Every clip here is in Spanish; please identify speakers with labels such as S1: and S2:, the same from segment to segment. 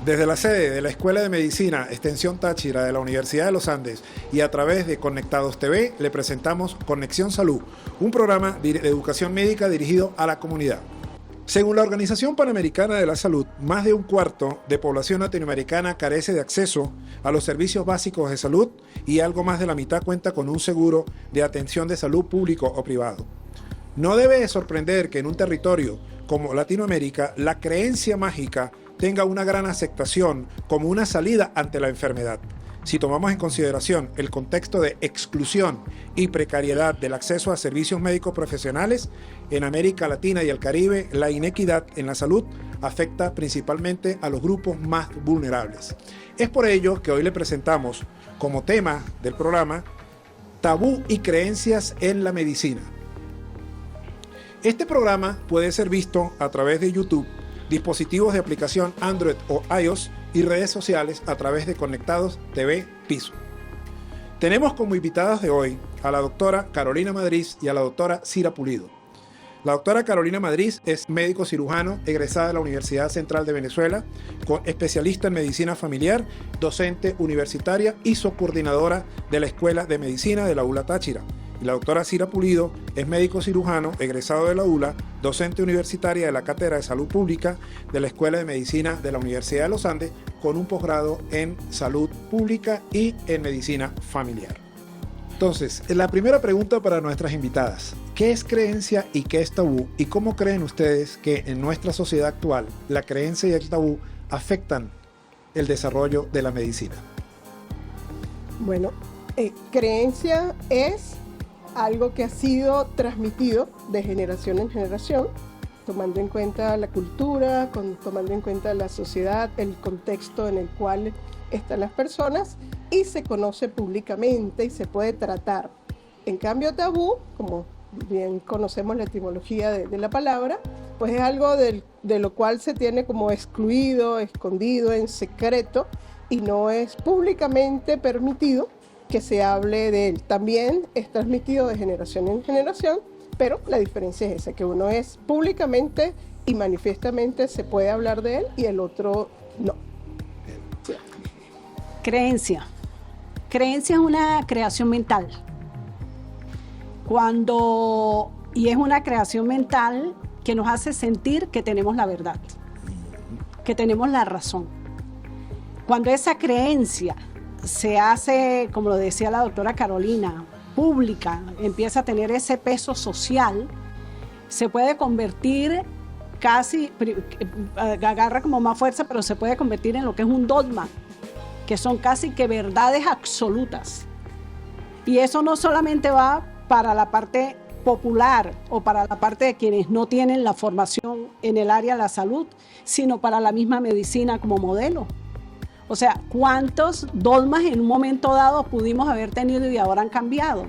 S1: Desde la sede de la Escuela de Medicina Extensión Táchira de la Universidad de los Andes y a través de Conectados TV le presentamos Conexión Salud, un programa de educación médica dirigido a la comunidad. Según la Organización Panamericana de la Salud, más de un cuarto de población latinoamericana carece de acceso a los servicios básicos de salud y algo más de la mitad cuenta con un seguro de atención de salud público o privado. No debe sorprender que en un territorio como Latinoamérica la creencia mágica tenga una gran aceptación como una salida ante la enfermedad. Si tomamos en consideración el contexto de exclusión y precariedad del acceso a servicios médicos profesionales, en América Latina y el Caribe, la inequidad en la salud afecta principalmente a los grupos más vulnerables. Es por ello que hoy le presentamos como tema del programa Tabú y creencias en la medicina. Este programa puede ser visto a través de YouTube, dispositivos de aplicación Android o iOS y redes sociales a través de Conectados TV Piso. Tenemos como invitadas de hoy a la doctora Carolina Madrid y a la doctora Cira Pulido. La doctora Carolina Madrid es médico cirujano egresada de la Universidad Central de Venezuela, especialista en medicina familiar, docente universitaria y subcoordinadora de la Escuela de Medicina de la ULA Táchira. Y la doctora Cira Pulido es médico cirujano egresado de la ULA, docente universitaria de la Cátedra de Salud Pública de la Escuela de Medicina de la Universidad de los Andes, con un posgrado en Salud Pública y en Medicina Familiar. Entonces, la primera pregunta para nuestras invitadas: ¿qué es creencia y qué es tabú? ¿Y cómo creen ustedes que en nuestra sociedad actual la creencia y el tabú afectan el desarrollo de la medicina?
S2: Bueno, creencia es algo que ha sido transmitido de generación en generación, tomando en cuenta la cultura, tomando en cuenta la sociedad, el contexto en el cual están las personas, y se conoce públicamente y se puede tratar. En cambio, tabú, como bien conocemos la etimología de la palabra, pues es algo de lo cual se tiene como excluido, escondido, en secreto, y no es públicamente permitido que se hable de él. También es transmitido de generación en generación, pero la diferencia es esa, que uno es públicamente y manifiestamente se puede hablar de él y el otro no. Sí.
S3: Creencia. Creencia es una creación mental. Y es una creación mental que nos hace sentir que tenemos la verdad, que tenemos la razón. Cuando esa creencia se hace, como lo decía la doctora Carolina, pública, empieza a tener ese peso social, se puede convertir casi, agarra como más fuerza, pero se puede convertir en lo que es un dogma, que son casi que verdades absolutas. Y eso no solamente va para la parte popular o para la parte de quienes no tienen la formación en el área de la salud, sino para la misma medicina como modelo. O sea, ¿cuántos dogmas en un momento dado pudimos haber tenido y ahora han cambiado?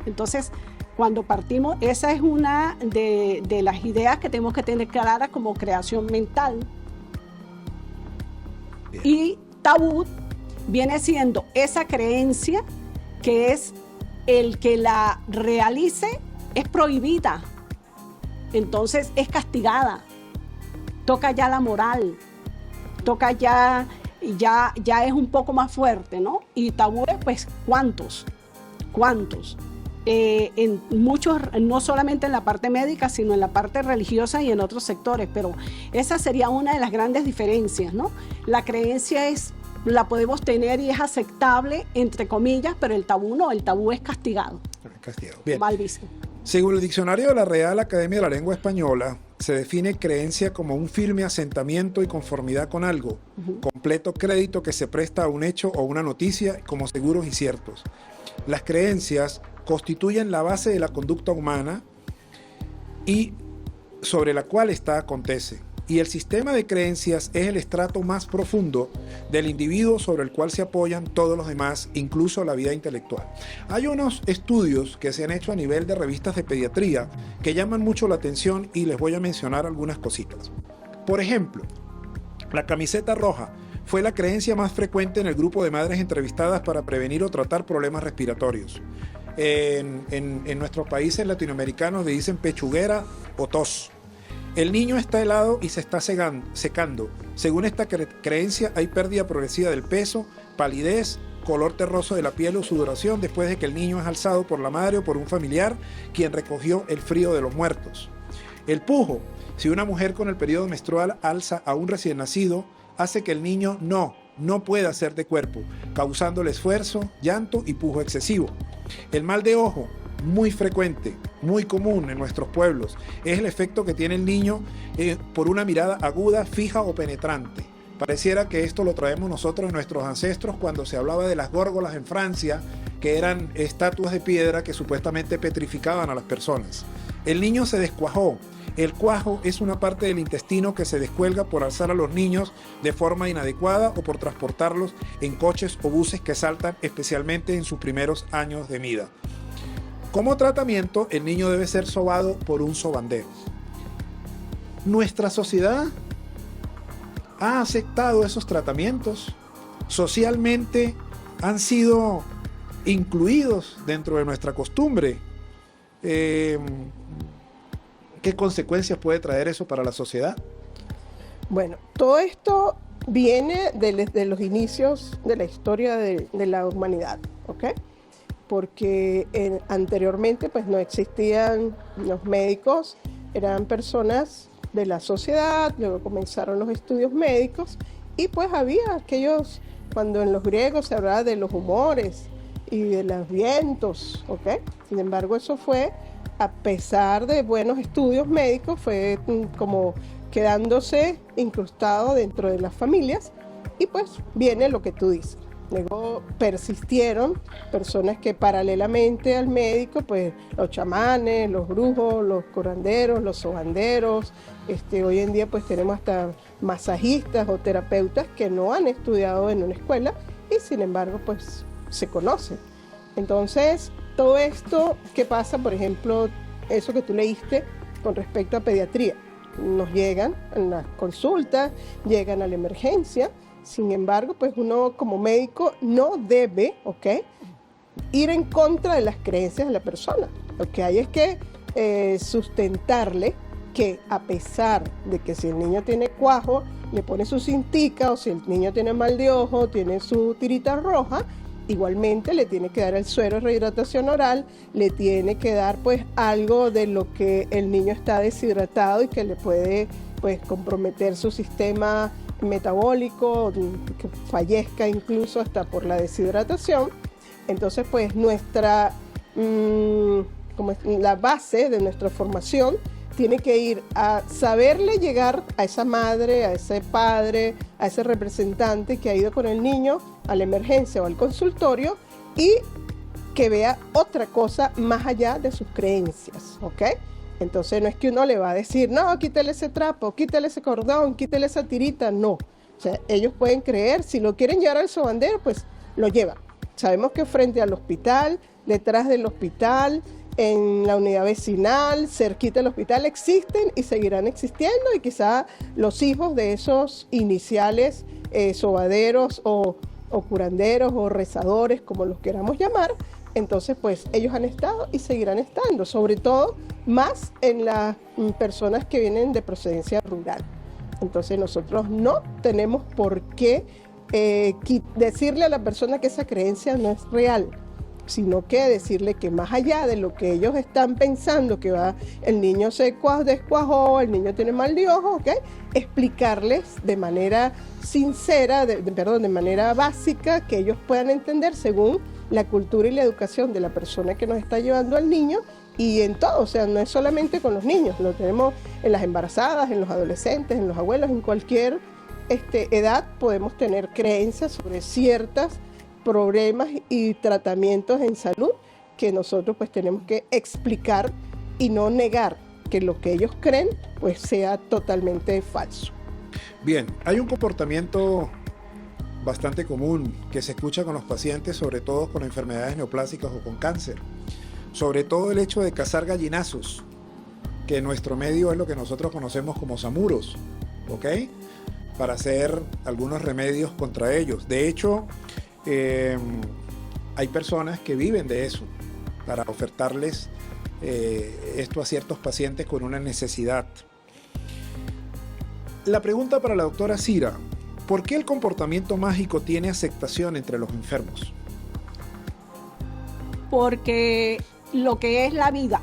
S3: Entonces, cuando partimos, esa es una de las ideas que tenemos que tener claras como creación mental. Bien. Y tabú viene siendo esa creencia que es el que la realice es prohibida. Entonces es castigada. Toca ya la moral. Toca ya es un poco más fuerte, ¿no? Y tabúes, pues, ¿cuántos? En muchos, no solamente en la parte médica, sino en la parte religiosa y en otros sectores, pero esa sería una de las grandes diferencias, ¿no? La creencia la podemos tener y es aceptable, entre comillas, pero el tabú no, el tabú es castigado.
S1: Bien.
S3: Mal visto.
S1: Según el diccionario de la Real Academia de la Lengua Española, se define creencia como un firme asentamiento y conformidad con algo, completo crédito que se presta a un hecho o una noticia como seguros y ciertos. Las creencias constituyen la base de la conducta humana y sobre la cual ésta acontece. Y el sistema de creencias es el estrato más profundo del individuo sobre el cual se apoyan todos los demás, incluso la vida intelectual. Hay unos estudios que se han hecho a nivel de revistas de pediatría que llaman mucho la atención y les voy a mencionar algunas cositas. Por ejemplo, la camiseta roja fue la creencia más frecuente en el grupo de madres entrevistadas para prevenir o tratar problemas respiratorios. En nuestros países latinoamericanos le dicen pechuguera o tos. El niño está helado y se está secando. Según esta creencia, hay pérdida progresiva del peso, palidez, color terroso de la piel o sudoración después de que el niño es alzado por la madre o por un familiar quien recogió el frío de los muertos. El pujo, si una mujer con el periodo menstrual alza a un recién nacido, hace que el niño no pueda ser de cuerpo, causando esfuerzo, llanto y pujo excesivo. El mal de ojo, muy frecuente, muy común en nuestros pueblos, es el efecto que tiene el niño por una mirada aguda, fija o penetrante. Pareciera que esto lo traemos nosotros de nuestros ancestros cuando se hablaba de las górgolas en Francia, que eran estatuas de piedra que supuestamente petrificaban a las personas. El niño se descuajó. El cuajo es una parte del intestino que se descuelga por alzar a los niños de forma inadecuada o por transportarlos en coches o buses que saltan, especialmente en sus primeros años de vida. Como tratamiento, el niño debe ser sobado por un sobandero. Nuestra sociedad ha aceptado esos tratamientos. Socialmente han sido incluidos dentro de nuestra costumbre. ¿Qué consecuencias puede traer eso para la sociedad?
S2: Bueno, todo esto viene de los inicios de la historia de la humanidad, ¿ok? Porque anteriormente pues no existían los médicos, eran personas de la sociedad, luego comenzaron los estudios médicos y pues había aquellos, cuando en los griegos se hablaba de los humores y de los vientos, ¿ok? Sin embargo, eso fue, a pesar de buenos estudios médicos, fue como quedándose incrustado dentro de las familias y pues viene lo que tú dices. Luego persistieron personas que paralelamente al médico, pues los chamanes, los brujos, los curanderos, los sobanderos, hoy en día pues tenemos hasta masajistas o terapeutas que no han estudiado en una escuela y sin embargo pues se conocen. Entonces, todo esto que pasa, por ejemplo, eso que tú leíste con respecto a pediatría, nos llegan en las consultas, llegan a la emergencia. Sin embargo, pues uno como médico no debe, ¿ok?, ir en contra de las creencias de la persona. Lo que hay es que sustentarle que a pesar de que si el niño tiene cuajo, le pone su cintica, o si el niño tiene mal de ojo, tiene su tirita roja, igualmente le tiene que dar el suero de rehidratación oral, le tiene que dar pues algo de lo que el niño está deshidratado y que le puede pues comprometer su sistema metabólico, que fallezca incluso hasta por la deshidratación. Entonces pues la base de nuestra formación tiene que ir a saberle llegar a esa madre, a ese padre, a ese representante que ha ido con el niño a la emergencia o al consultorio y que vea otra cosa más allá de sus creencias, ¿ok? Entonces no es que uno le va a decir, no, quítale ese trapo, quítale ese cordón, quítale esa tirita, no. O sea, ellos pueden creer, si lo quieren llevar al sobandero, pues lo llevan. Sabemos que frente al hospital, detrás del hospital, en la unidad vecinal, cerquita del hospital, existen y seguirán existiendo, y quizá los hijos de esos iniciales sobaderos o curanderos o rezadores, como los queramos llamar, entonces pues ellos han estado y seguirán estando, sobre todo más en las personas que vienen de procedencia rural. Entonces nosotros no tenemos por qué decirle a la persona que esa creencia no es real, sino que decirle que más allá de lo que ellos están pensando, que el niño se descuajó, el niño tiene mal de ojo, ¿ok?, explicarles de manera sincera, de manera básica, que ellos puedan entender según la cultura y la educación de la persona que nos está llevando al niño, y en todo, o sea, no es solamente con los niños, lo tenemos en las embarazadas, en los adolescentes, en los abuelos, en cualquier edad podemos tener creencias sobre ciertos problemas y tratamientos en salud que nosotros pues tenemos que explicar y no negar que lo que ellos creen pues sea totalmente falso.
S1: Bien, hay un comportamiento bastante común que se escucha con los pacientes, sobre todo con enfermedades neoplásicas o con cáncer. Sobre todo el hecho de cazar gallinazos, que en nuestro medio es lo que nosotros conocemos como samuros, ¿ok?, para hacer algunos remedios contra ellos. De hecho, hay personas que viven de eso, para ofertarles esto a ciertos pacientes con una necesidad. La pregunta para la doctora Cira: ¿por qué el comportamiento mágico tiene aceptación entre los enfermos?
S3: Porque lo que es la vida,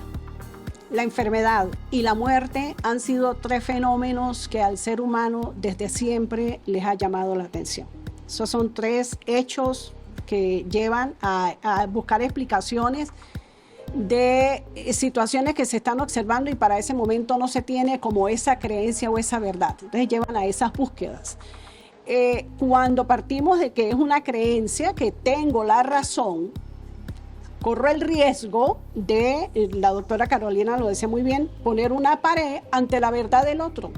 S3: la enfermedad y la muerte han sido tres fenómenos que al ser humano desde siempre les ha llamado la atención. Esos son tres hechos que llevan a buscar explicaciones de situaciones que se están observando y para ese momento no se tiene como esa creencia o esa verdad. Entonces llevan a esas búsquedas. Cuando partimos de que es una creencia, que tengo la razón, corro el riesgo de, la doctora Carolina lo decía muy bien, poner una pared ante la verdad del otro.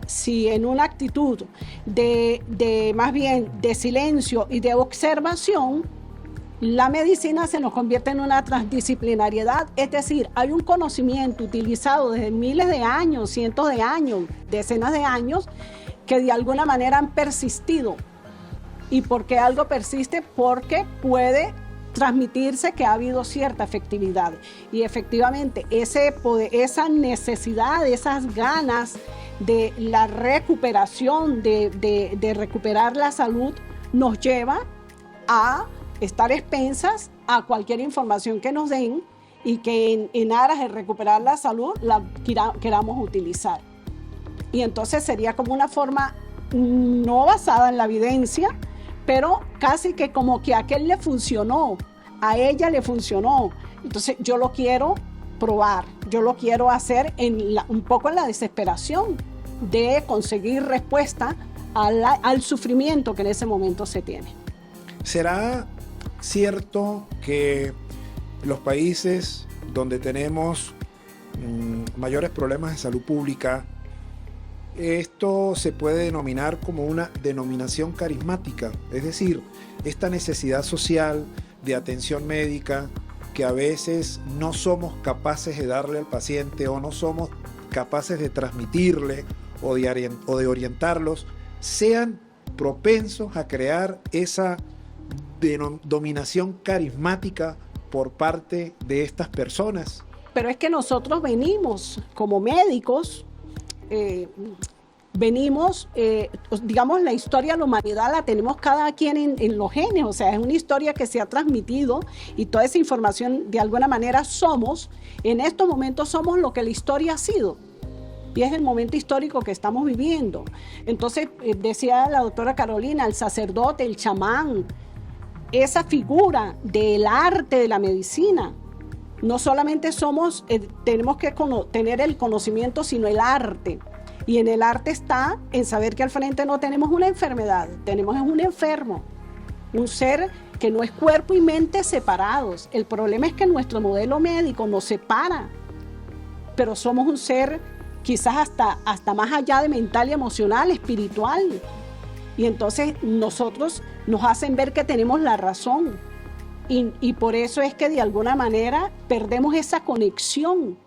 S3: Si en una actitud de más bien de silencio y de observación, la medicina se nos convierte en una transdisciplinariedad, es decir, hay un conocimiento utilizado desde miles de años, cientos de años, decenas de años, que de alguna manera han persistido. ¿Y por qué algo persiste? Porque puede transmitirse que ha habido cierta efectividad. Y efectivamente, ese poder, esa necesidad, esas ganas de la recuperación, de recuperar la salud, nos lleva a estar expensas a cualquier información que nos den y que en aras de recuperar la salud la queramos utilizar. Y entonces sería como una forma no basada en la evidencia, pero casi que como que a aquel le funcionó, a ella le funcionó. Entonces yo lo quiero probar, yo lo quiero hacer un poco en la desesperación de conseguir respuesta al sufrimiento que en ese momento se tiene.
S1: ¿Será cierto que los países donde tenemos mayores problemas de salud pública, esto se puede denominar como una denominación carismática? Es decir, esta necesidad social de atención médica que a veces no somos capaces de darle al paciente o no somos capaces de transmitirle o de orientarlos, sean propensos a crear esa dominación carismática por parte de estas personas.
S3: Pero es que nosotros venimos como médicos, digamos, la historia de la humanidad la tenemos cada quien en los genes, o sea, es una historia que se ha transmitido y toda esa información de alguna manera en estos momentos somos lo que la historia ha sido. Y es el momento histórico que estamos viviendo. Entonces, decía la doctora Carolina, el sacerdote, el chamán, esa figura del arte de la medicina. No solamente tenemos que tener el conocimiento, sino el arte. Y en el arte está en saber que al frente no tenemos una enfermedad, tenemos un enfermo, un ser que no es cuerpo y mente separados. El problema es que nuestro modelo médico nos separa, pero somos un ser quizás hasta más allá de mental y emocional, espiritual. Y entonces nosotros nos hacen ver que tenemos la razón. Y por eso es que de alguna manera perdemos esa conexión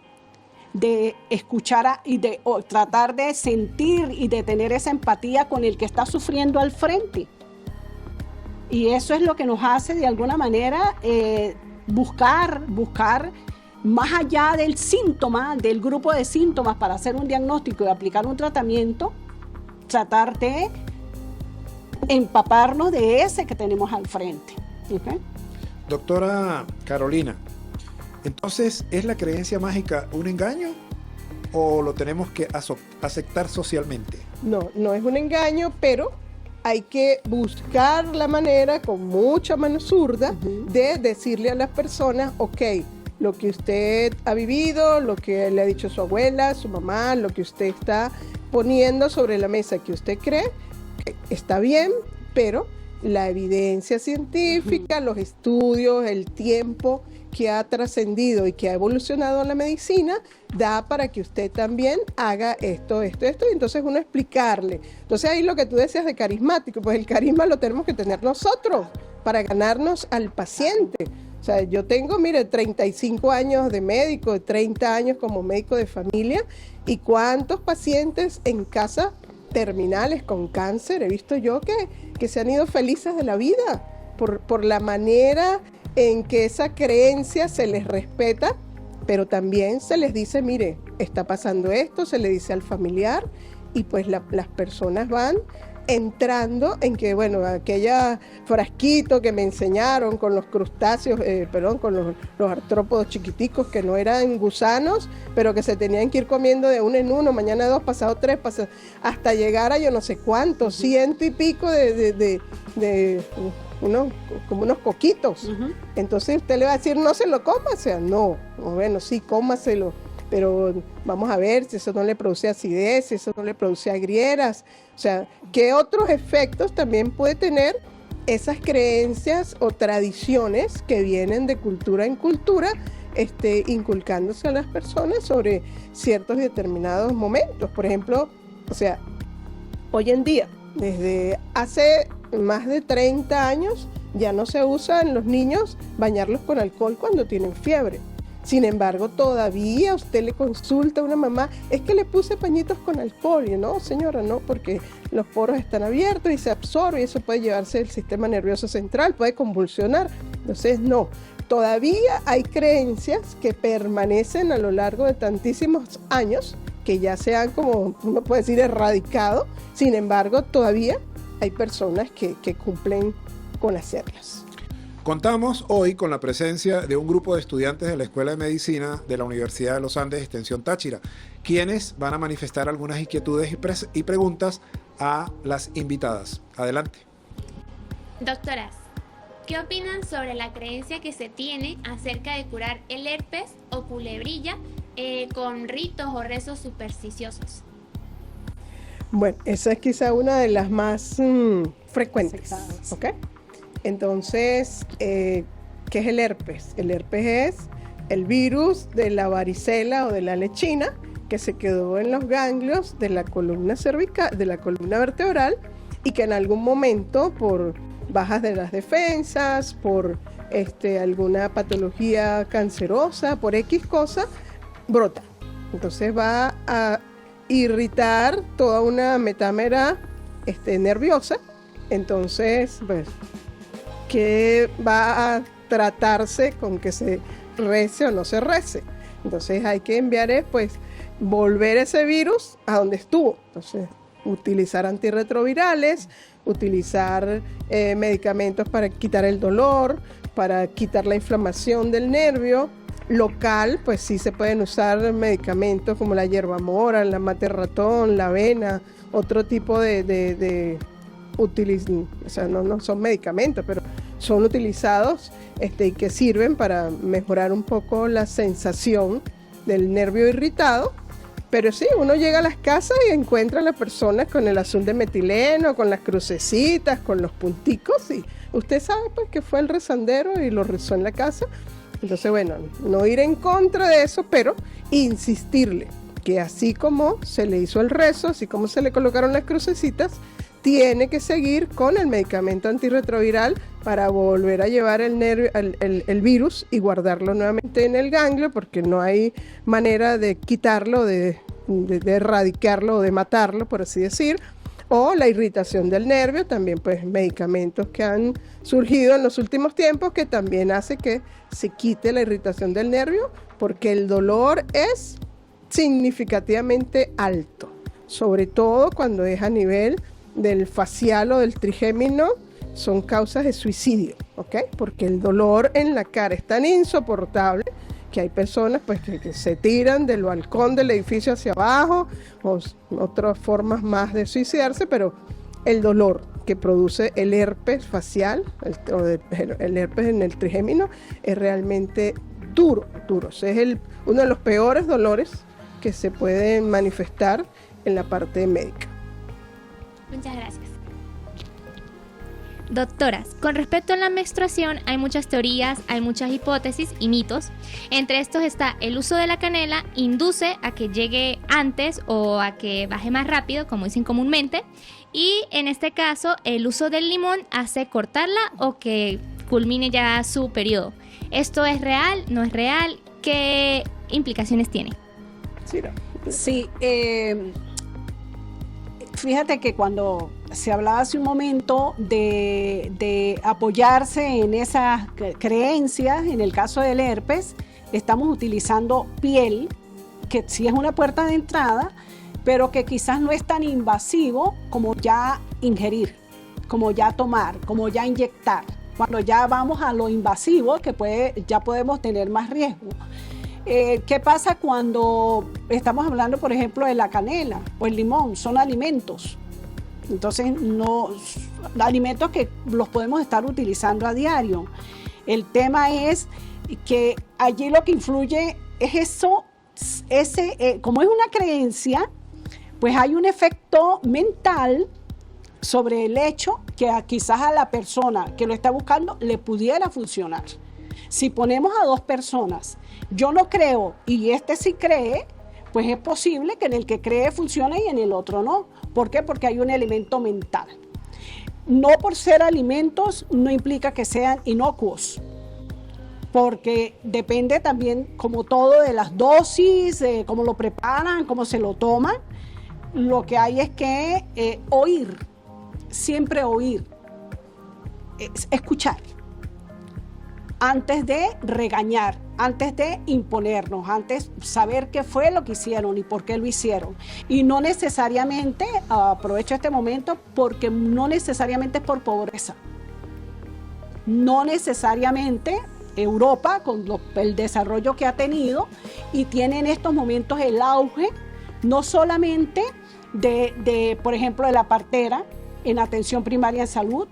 S3: de escuchar o tratar de sentir y de tener esa empatía con el que está sufriendo al frente. Y eso es lo que nos hace de alguna manera buscar más allá del síntoma, del grupo de síntomas para hacer un diagnóstico y aplicar un tratamiento, tratar de empaparnos de ese que tenemos al frente. ¿Okay?
S1: Doctora Carolina, entonces, ¿es la creencia mágica un engaño o lo tenemos que aceptar socialmente?
S2: No es un engaño, pero hay que buscar la manera, con mucha mano zurda, de decirle a las personas, ok, lo que usted ha vivido, lo que le ha dicho su abuela, su mamá, lo que usted está poniendo sobre la mesa que usted cree, está bien, pero la evidencia científica, los estudios, el tiempo que ha trascendido y que ha evolucionado la medicina, da para que usted también haga esto, y entonces uno explicarle. Entonces ahí lo que tú decías de carismático, pues el carisma lo tenemos que tener nosotros para ganarnos al paciente. O sea, yo tengo, 35 años de médico, 30 años como médico de familia, y cuántos pacientes en casa terminales con cáncer he visto yo que se han ido felices de la vida por la manera en que esa creencia se les respeta, pero también se les dice, mire, está pasando esto, se le dice al familiar y pues las personas van entrando en que, bueno, aquella frasquito que me enseñaron con los crustáceos, con los artrópodos chiquiticos que no eran gusanos, pero que se tenían que ir comiendo de uno en uno, mañana 2, pasado 3, hasta llegar a yo no sé cuántos, 100 y pico de como unos coquitos. Entonces usted le va a decir, no se lo coma, o sea, no, bueno, sí, cómaselo, pero vamos a ver si eso no le produce acidez, si eso no le produce agrieras, o sea, ¿qué otros efectos también puede tener esas creencias o tradiciones que vienen de cultura en cultura, inculcándose a las personas sobre ciertos y determinados momentos? Por ejemplo, o sea, hoy en día, desde hace más de 30 años, ya no se usa en los niños bañarlos con alcohol cuando tienen fiebre. Sin embargo, todavía usted le consulta a una mamá, es que le puse pañitos con alcohol, y no, señora, no, porque los poros están abiertos y se absorbe y eso puede llevarse el sistema nervioso central, puede convulsionar. Entonces, no, todavía hay creencias que permanecen a lo largo de tantísimos años, que ya se han, como uno puede decir, erradicado. Sin embargo, todavía hay personas que cumplen con hacerlas.
S1: Contamos hoy con la presencia de un grupo de estudiantes de la Escuela de Medicina de la Universidad de los Andes, Extensión Táchira, quienes van a manifestar algunas inquietudes y preguntas a las invitadas. Adelante.
S4: Doctoras, ¿qué opinan sobre la creencia que se tiene acerca de curar el herpes o culebrilla con ritos o rezos supersticiosos?
S2: Bueno, esa es quizá una de las más frecuentes, ¿ok? Entonces, ¿qué es el herpes? El herpes es el virus de la varicela o de la lechina que se quedó en los ganglios de la columna cervical, de la columna vertebral, y que en algún momento, por bajas de las defensas, por alguna patología cancerosa, por X cosa, brota. Entonces va a irritar toda una metámera nerviosa. Entonces, pues, que va a tratarse con que se rece o no se rece. Entonces hay que enviar, pues, volver ese virus a donde estuvo. Entonces, utilizar antirretrovirales, utilizar medicamentos para quitar el dolor, para quitar la inflamación del nervio. Local, pues sí se pueden usar medicamentos como la hierba mora, la mate ratón, la avena, otro tipo o sea, no son medicamentos, pero son utilizados y que sirven para mejorar un poco la sensación del nervio irritado. Pero sí, uno llega a las casas y encuentra a las personas con el azul de metileno, con las crucecitas, con los punticos, y usted sabe pues que fue el rezandero y lo rezó en la casa. Entonces, bueno, no ir en contra de eso, pero insistirle que así como se le hizo el rezo, así como se le colocaron las crucecitas, tiene que seguir con el medicamento antirretroviral para volver a llevar el virus y guardarlo nuevamente en el ganglio, porque no hay manera de quitarlo, de erradicarlo o de matarlo, por así decir. O la irritación del nervio, también pues medicamentos que han surgido en los últimos tiempos que también hace que se quite la irritación del nervio, porque el dolor es significativamente alto, sobre todo cuando es a nivel del facial o del trigémino, son causas de suicidio, ¿ok? Porque el dolor en la cara es tan insoportable que hay personas pues que se tiran del balcón del edificio hacia abajo, o otras formas más de suicidarse, pero el dolor que produce el herpes facial, el herpes en el trigémino, es realmente duro. Es uno de los peores dolores que se pueden manifestar en la parte médica.
S4: Muchas gracias. Doctoras, con respecto a la menstruación hay muchas teorías, hay muchas hipótesis y mitos. Entre estos está el uso de la canela induce a que llegue antes o a que baje más rápido, como dicen comúnmente. Y en este caso, el uso del limón hace cortarla o que culmine ya su periodo. ¿Esto es real? ¿No es real? ¿Qué implicaciones tiene?
S3: Sí, fíjate que cuando se hablaba hace un momento de apoyarse en esas creencias, en el caso del herpes, estamos utilizando piel que sí es una puerta de entrada, pero que quizás no es tan invasivo como ya ingerir, como ya tomar, como ya inyectar. Cuando ya vamos a lo invasivo, ya podemos tener más riesgo. ¿Qué pasa cuando estamos hablando, por ejemplo, de la canela o el limón? Son alimentos. Entonces, alimentos que los podemos estar utilizando a diario. El tema es que allí lo que influye es eso, como es una creencia, pues hay un efecto mental sobre el hecho que quizás a la persona que lo está buscando le pudiera funcionar. Si ponemos a dos personas, yo no creo y este sí cree, pues es posible que en el que cree funcione y en el otro no. ¿Por qué? Porque hay un elemento mental. No por ser alimentos no implica que sean inocuos, porque depende también, como todo, de las dosis, de cómo lo preparan, cómo se lo toman. Lo que hay es que oír, siempre oír, escuchar, antes de regañar, antes de imponernos, antes saber qué fue lo que hicieron y por qué lo hicieron. Y no necesariamente, aprovecho este momento, porque no necesariamente es por pobreza. No necesariamente Europa, con el desarrollo que ha tenido, y tiene en estos momentos el auge, no solamente por ejemplo, de la partera en atención primaria en salud,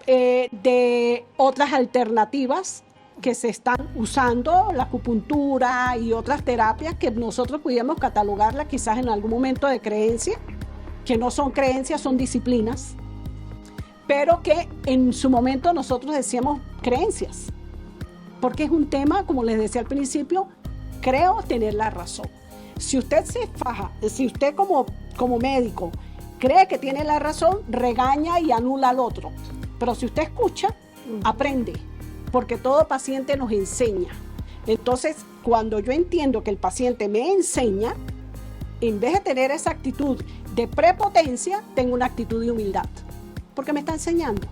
S3: de otras alternativas que se están usando, la acupuntura y otras terapias que nosotros pudiéramos catalogarlas quizás en algún momento de creencia, que no son creencias, son disciplinas, pero que en su momento nosotros decíamos creencias, porque es un tema, como les decía al principio, creo tener la razón. Si usted se faja, si usted como médico cree que tiene la razón, regaña y anula al otro. Pero si usted escucha, aprende, porque todo paciente nos enseña. Entonces, cuando yo entiendo que el paciente me enseña, en vez de tener esa actitud de prepotencia, tengo una actitud de humildad, porque me está enseñando.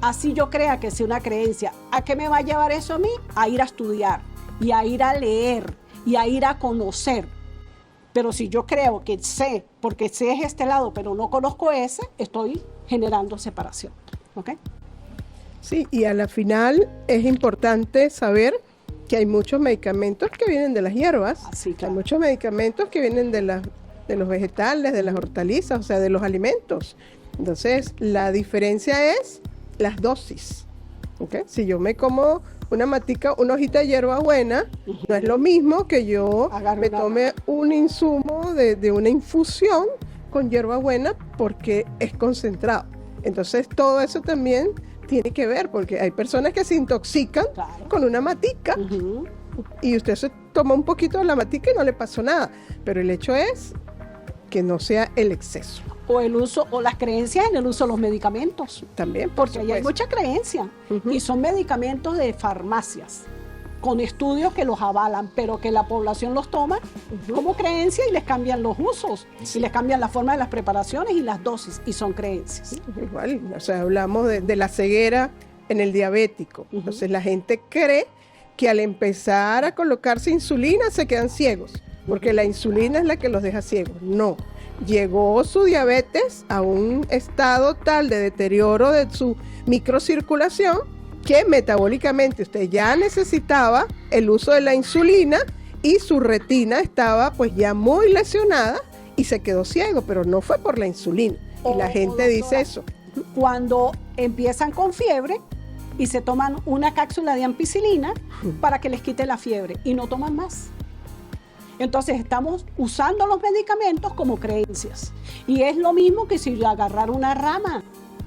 S3: Así yo crea que sea una creencia. ¿A qué me va a llevar eso a mí? A ir a estudiar y a ir a leer y a ir a conocer. Pero si yo creo que sé, porque sé es este lado, pero no conozco ese, estoy generando separación. ¿Ok?
S2: Sí, y a la final es importante saber que hay muchos medicamentos que vienen de las hierbas,
S3: Así, claro.
S2: Hay muchos medicamentos que vienen de los vegetales, de las hortalizas, o sea, de los alimentos. Entonces, la diferencia es las dosis. ¿Okay? Si yo me como una hojita de hierbabuena, no es lo mismo que yo me tome un insumo de una infusión con hierbabuena porque es concentrado. Entonces todo eso también tiene que ver, porque hay personas que se intoxican con una matica y usted se toma un poquito de la matica y no le pasó nada, pero el hecho es que no sea el exceso.
S3: O el uso, o las creencias en el uso de los medicamentos.
S2: También,
S3: porque ahí hay mucha creencia. Y son medicamentos de farmacias, con estudios que los avalan, pero que la población los toma como creencia y les cambian los usos, y les cambian la forma de las preparaciones y las dosis, y son creencias.
S2: Igual, o sea, hablamos de la ceguera en el diabético. Entonces la gente cree que al empezar a colocarse insulina se quedan ciegos, porque la insulina es la que los deja ciegos. No. Llegó su diabetes a un estado tal de deterioro de su microcirculación que metabólicamente usted ya necesitaba el uso de la insulina y su retina estaba pues ya muy lesionada y se quedó ciego, pero no fue por la insulina. Y la gente dice eso.
S3: Cuando empiezan con fiebre y se toman una cápsula de ampicilina para que les quite la fiebre y no toman más. Entonces estamos usando los medicamentos como creencias. Y es lo mismo que si yo agarrar una rama.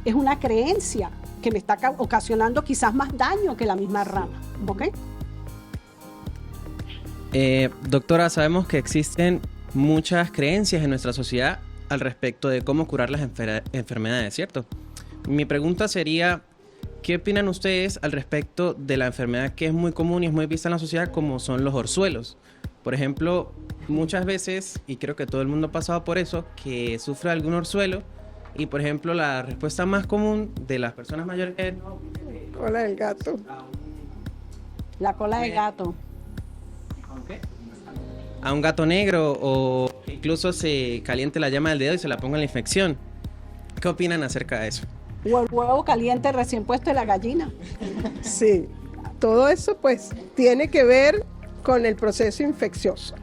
S3: Es una creencia que me está ocasionando quizás más daño que la misma rama. ¿Ok?
S5: Doctora, sabemos que existen muchas creencias en nuestra sociedad al respecto de cómo curar las enfermedades, ¿cierto? Mi pregunta sería, ¿qué opinan ustedes al respecto de la enfermedad que es muy común y es muy vista en la sociedad, como son los orzuelos? Por ejemplo, muchas veces, y creo que todo el mundo ha pasado por eso, que sufre algún orzuelo, y por ejemplo la respuesta más común de las personas mayores es
S2: cola del gato.
S3: La cola de gato.
S5: ¿Qué? a un gato negro o incluso se caliente la llama del dedo y se la ponga en la infección. ¿Qué opinan acerca de eso?
S3: O el huevo caliente recién puesto de la gallina.
S2: Sí, todo eso pues tiene que ver con el proceso infeccioso.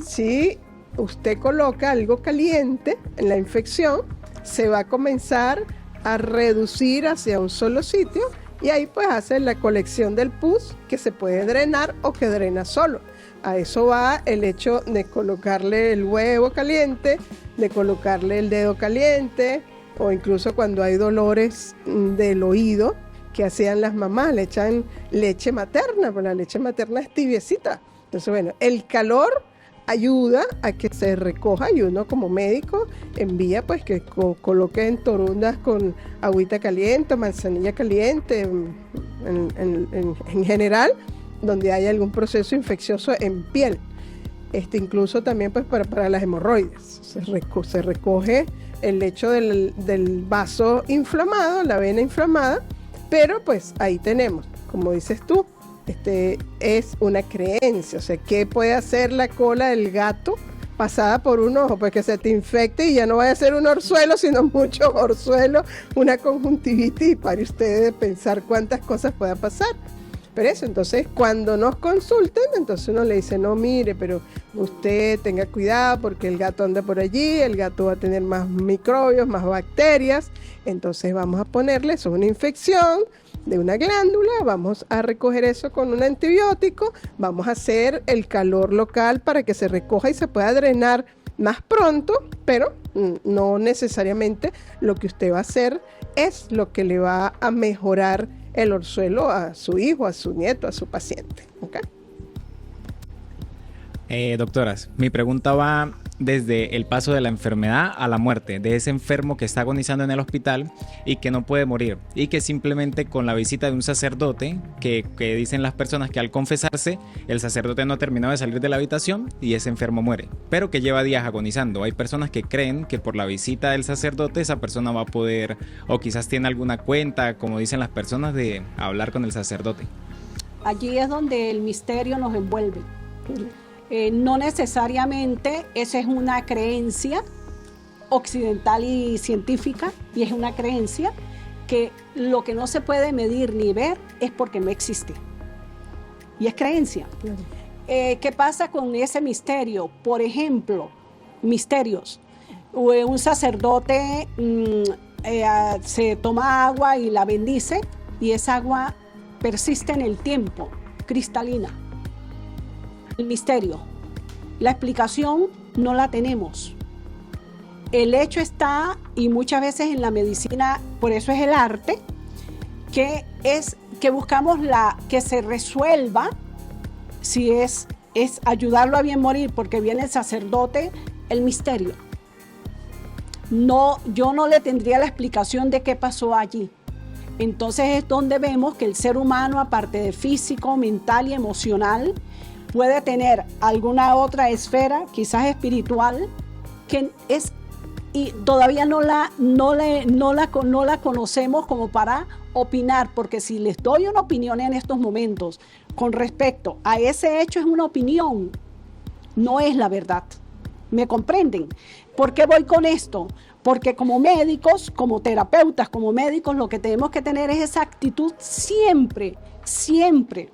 S2: Si usted coloca algo caliente en la infección, se va a comenzar a reducir hacia un solo sitio y ahí pues hace la colección del pus que se puede drenar o que drena solo. A eso va el hecho de colocarle el huevo caliente, de colocarle el dedo caliente, o incluso cuando hay dolores del oído, que hacían las mamás, le echan leche materna, pero la leche materna es tibiecita. Entonces, bueno, el calor ayuda a que se recoja y uno como médico envía pues que coloque en torundas con agüita caliente, manzanilla caliente, en general, donde haya algún proceso infeccioso en piel. Incluso también pues para las hemorroides. Se recoge el hecho del vaso inflamado, la vena inflamada, pero pues ahí tenemos, como dices tú, es una creencia. O sea, ¿qué puede hacer la cola del gato pasada por un ojo? Pues que se te infecte y ya no vaya a ser un orzuelo, sino mucho orzuelo, una conjuntivitis, y para ustedes pensar cuántas cosas puedan pasar. Pero eso, entonces, cuando nos consulten, entonces uno le dice, no, mire, pero usted tenga cuidado porque el gato anda por allí, el gato va a tener más microbios, más bacterias, entonces vamos a ponerle, eso es una infección de una glándula, vamos a recoger eso con un antibiótico, vamos a hacer el calor local para que se recoja y se pueda drenar más pronto, pero no necesariamente lo que usted va a hacer es lo que le va a mejorar el orzuelo a su hijo, a su nieto, a su paciente. ¿Okay?
S6: Doctoras, mi pregunta va desde el paso de la enfermedad a la muerte, de ese enfermo que está agonizando en el hospital y que no puede morir, y que simplemente con la visita de un sacerdote, que dicen las personas que al confesarse, el sacerdote no ha terminado de salir de la habitación y ese enfermo muere, pero que lleva días agonizando. Hay personas que creen que por la visita del sacerdote esa persona va a poder, o quizás tiene alguna cuenta, como dicen las personas, de hablar con el sacerdote.
S3: Allí es donde el misterio nos envuelve. No necesariamente esa es una creencia occidental y científica, y es una creencia que lo que no se puede medir ni ver es porque no existe. Y es creencia. Claro. ¿Qué pasa con ese misterio? Por ejemplo, misterios. Un sacerdote se toma agua y la bendice, y esa agua persiste en el tiempo, cristalina. El misterio, la explicación no la tenemos. El hecho está, y muchas veces en la medicina, por eso es el arte, que buscamos que se resuelva, si es ayudarlo a bien morir, porque viene el sacerdote, el misterio. No, yo no le tendría la explicación de qué pasó allí. Entonces es donde vemos que el ser humano, aparte de físico, mental y emocional, puede tener alguna otra esfera, quizás espiritual, que es, y todavía no la conocemos como para opinar, porque si les doy una opinión en estos momentos con respecto a ese hecho, es una opinión, no es la verdad. ¿Me comprenden? ¿Por qué voy con esto? Porque como médicos, como terapeutas, como médicos, lo que tenemos que tener es esa actitud siempre, siempre,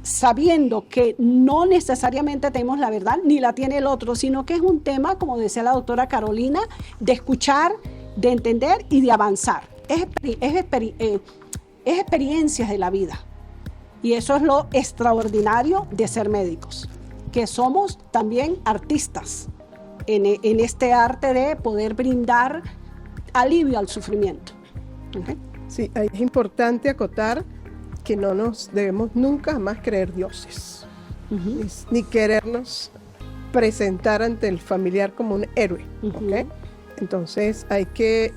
S3: sabiendo que no necesariamente tenemos la verdad, ni la tiene el otro, sino que es un tema, como decía la doctora Carolina, de escuchar, de entender y de avanzar. Es experiencias de la vida. Y eso es lo extraordinario de ser médicos, que somos también artistas en este arte de poder brindar alivio al sufrimiento. ¿Okay?
S2: Sí, es importante acotar que no nos debemos nunca jamás creer dioses, ni querernos presentar ante el familiar como un héroe. ¿Okay? Entonces hay que,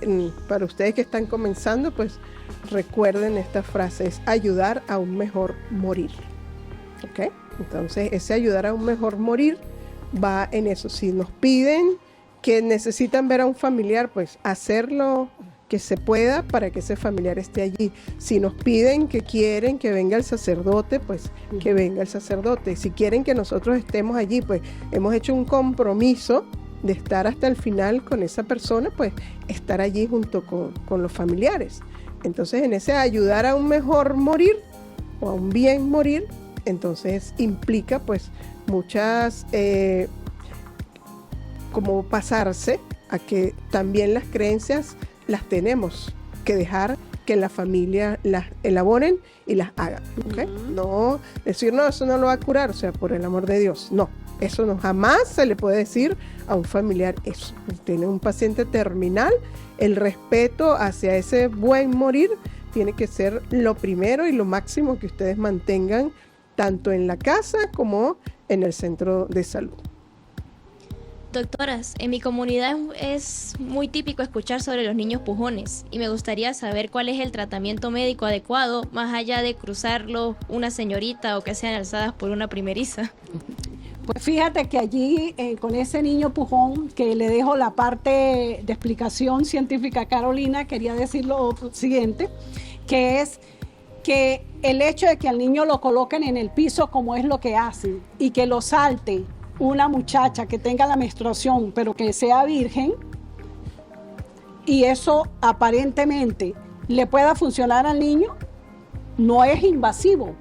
S2: para ustedes que están comenzando, pues recuerden esta frase, es ayudar a un mejor morir. ¿Okay? Entonces ese ayudar a un mejor morir va en eso. Si nos piden que necesitan ver a un familiar, pues hacerlo que se pueda para que ese familiar esté allí. Si nos piden que quieren que venga el sacerdote, pues que venga el sacerdote. Si quieren que nosotros estemos allí, pues hemos hecho un compromiso de estar hasta el final con esa persona, pues estar allí junto con los familiares. Entonces, en ese ayudar a un mejor morir o a un bien morir, entonces implica pues muchas, como pasarse a que también las creencias las tenemos que dejar que la familia las elaboren y las hagan, ¿okay? No decir, no, eso no lo va a curar, o sea, por el amor de Dios, no. Eso no, jamás se le puede decir a un familiar eso. Tiene un paciente terminal, el respeto hacia ese buen morir tiene que ser lo primero y lo máximo que ustedes mantengan tanto en la casa como en el centro de salud.
S7: Doctoras, en mi comunidad es muy típico escuchar sobre los niños pujones y me gustaría saber cuál es el tratamiento médico adecuado más allá de cruzarlo una señorita o que sean alzadas por una primeriza.
S3: Pues fíjate que allí con ese niño pujón, que le dejo la parte de explicación científica a Carolina, quería decir lo siguiente, que es que el hecho de que al niño lo coloquen en el piso como es lo que hacen y que lo salte una muchacha que tenga la menstruación pero que sea virgen y eso aparentemente le pueda funcionar al niño, no es invasivo.